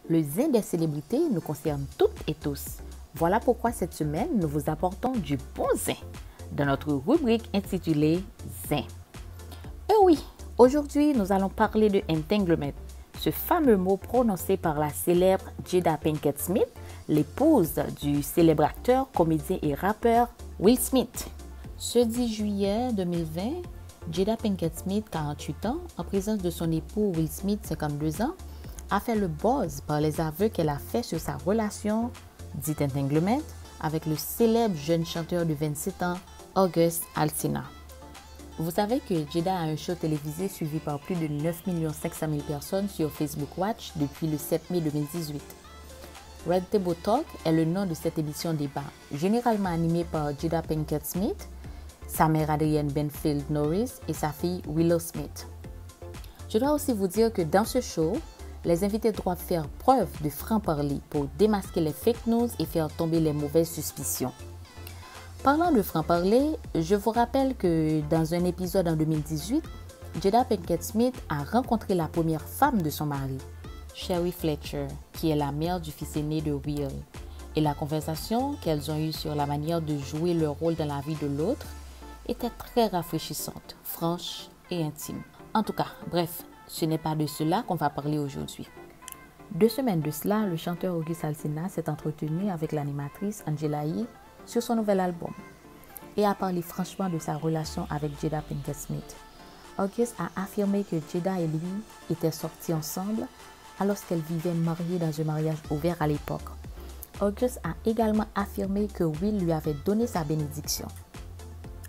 Le zin des célébrités nous concerne toutes et tous. Voilà pourquoi cette semaine, nous vous apportons du bon zin dans notre rubrique intitulée Zin. Et oui, aujourd'hui, nous allons parler de entanglement, ce fameux mot prononcé par la célèbre Jada Pinkett Smith, l'épouse du célèbre acteur, comédien et rappeur Will Smith. Ce 10 juillet 2020, Jada Pinkett Smith, 48 ans, en présence de son époux Will Smith, 52 ans, a fait le buzz par les aveux qu'elle a fait sur sa relation, dite entanglement, avec le célèbre jeune chanteur de 27 ans, August Alsina. Vous savez que Jada a un show télévisé suivi par plus de 9 500 000 personnes sur Facebook Watch depuis le 7 mai 2018. Red Table Talk est le nom de cette émission débat, généralement animée par Jada Pinkett Smith, sa mère Adrienne Benfield Norris et sa fille Willow Smith. Je dois aussi vous dire que dans ce show, les invités doivent faire preuve de franc-parler pour démasquer les fake news et faire tomber les mauvaises suspicions. Parlant de franc-parler, je vous rappelle que dans un épisode en 2018, Jada Pinkett Smith a rencontré la première femme de son mari, Sherry Fletcher, qui est la mère du fils aîné de Will. Et la conversation qu'elles ont eue sur la manière de jouer leur rôle dans la vie de l'autre était très rafraîchissante, franche et intime. En tout cas, bref, ce n'est pas de cela qu'on va parler aujourd'hui. 2 semaines de cela, le chanteur August Alsina s'est entretenu avec l'animatrice Angela Yee sur son nouvel album et a parlé franchement de sa relation avec Jada Pinkett Smith. August a affirmé que Jada et lui étaient sortis ensemble alors qu'elle vivait mariée dans un mariage ouvert à l'époque. August a également affirmé que Will lui avait donné sa bénédiction.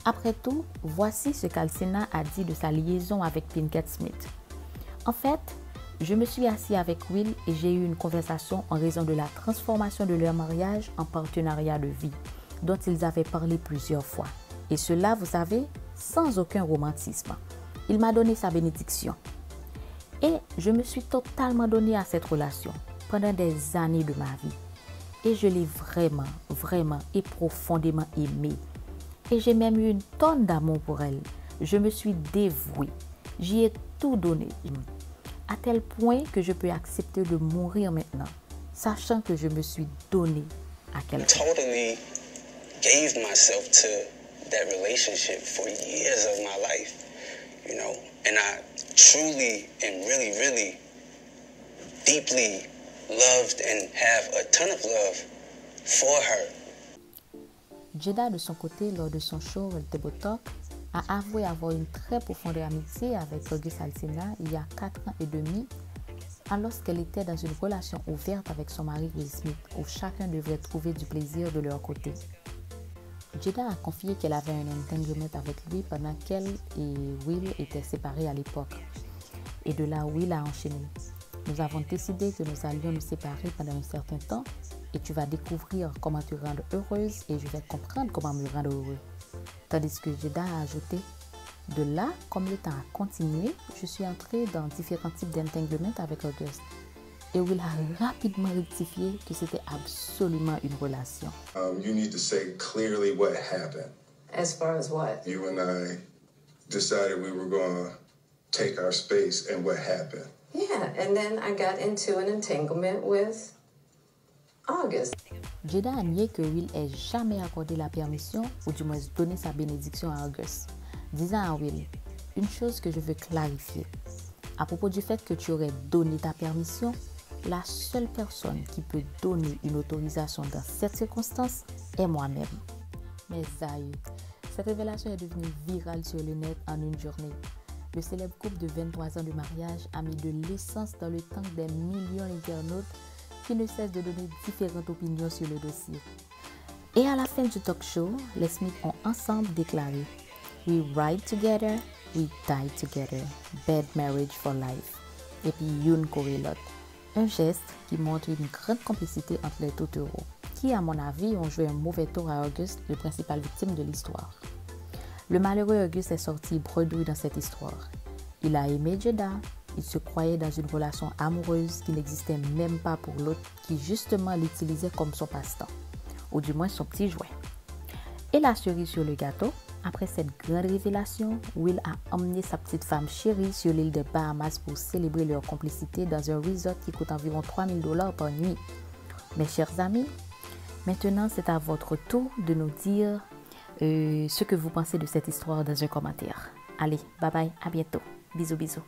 Après tout, voici ce qu'Alsina a dit de sa liaison avec Pinkett Smith. En fait, je me suis assis avec Will et j'ai eu une conversation en raison de la transformation de leur mariage en partenariat de vie, dont ils avaient parlé plusieurs fois. Et cela, vous savez, sans aucun romantisme. Il m'a donné sa bénédiction. Et je me suis totalement donnée à cette relation pendant des années de ma vie. Et je l'ai vraiment et profondément aimée. Et j'ai même eu une tonne d'amour pour elle. Je me suis dévouée. J'y ai tout donné. À tel point que je peux accepter de mourir maintenant, sachant que je me suis donnée à quelqu'un. Totally gave myself to that relationship for years of my life, you know, and I truly and really deeply loved and have a ton of love for her. Jada, de son côté, lors de son show Red Table Talk, a avoué avoir une très profonde amitié avec August Alsina il y a 4 ans et demi, alors qu'elle était dans une relation ouverte avec son mari Will Smith, où chacun devrait trouver du plaisir de leur côté. Jada a confié qu'elle avait un entanglement avec lui pendant qu'elle et Will étaient séparés à l'époque. Et de là, Will a enchaîné. Nous avons décidé que nous allions nous séparer pendant un certain temps et tu vas découvrir comment te rendre heureuse et je vais comprendre comment me rendre heureux. Tandis que Jada a ajouté, de là, comme le temps a continué, je suis entrée dans différents types d'entanglement avec August. Et Will a rapidement rectifié que c'était absolument une relation. You need to say clearly what happened. As far as what? You and I decided we were going to take our space, and what happened? Yeah, and then I got into an entanglement with August. Jada a nié que Will ait jamais accordé la permission, ou du moins donné sa bénédiction à August, disant à Will, une chose que je veux clarifier. À propos du fait que tu aurais donné ta permission, la seule personne qui peut donner une autorisation dans cette circonstance est moi-même. Mais aïe, cette révélation est devenue virale sur le net en une journée. Le célèbre couple de 23 ans de mariage a mis de l'essence dans le tank des millions d'internautes qui ne cessent de donner différentes opinions sur le dossier. Et à la fin du talk show, les Smith ont ensemble déclaré « We ride together, we die together, bad marriage for life ». Et puis Yoon corrélate. Un geste qui montre une grande complicité entre les deux héros, qui à mon avis ont joué un mauvais tour à August, le principal victime de l'histoire. Le malheureux August est sorti bredouille dans cette histoire. Il a aimé Jada, il se croyait dans une relation amoureuse qui n'existait même pas pour l'autre, qui justement l'utilisait comme son passe-temps, ou du moins son petit jouet. Et la cerise sur le gâteau, Après cette grande révélation, Will a emmené sa petite femme chérie sur l'île de Bahamas pour célébrer leur complicité dans un resort qui coûte environ $3,000 par nuit. Mes chers amis, maintenant c'est à votre tour de nous dire ce que vous pensez de cette histoire dans un commentaire. Allez, bye bye, à bientôt. Bisous, bisous.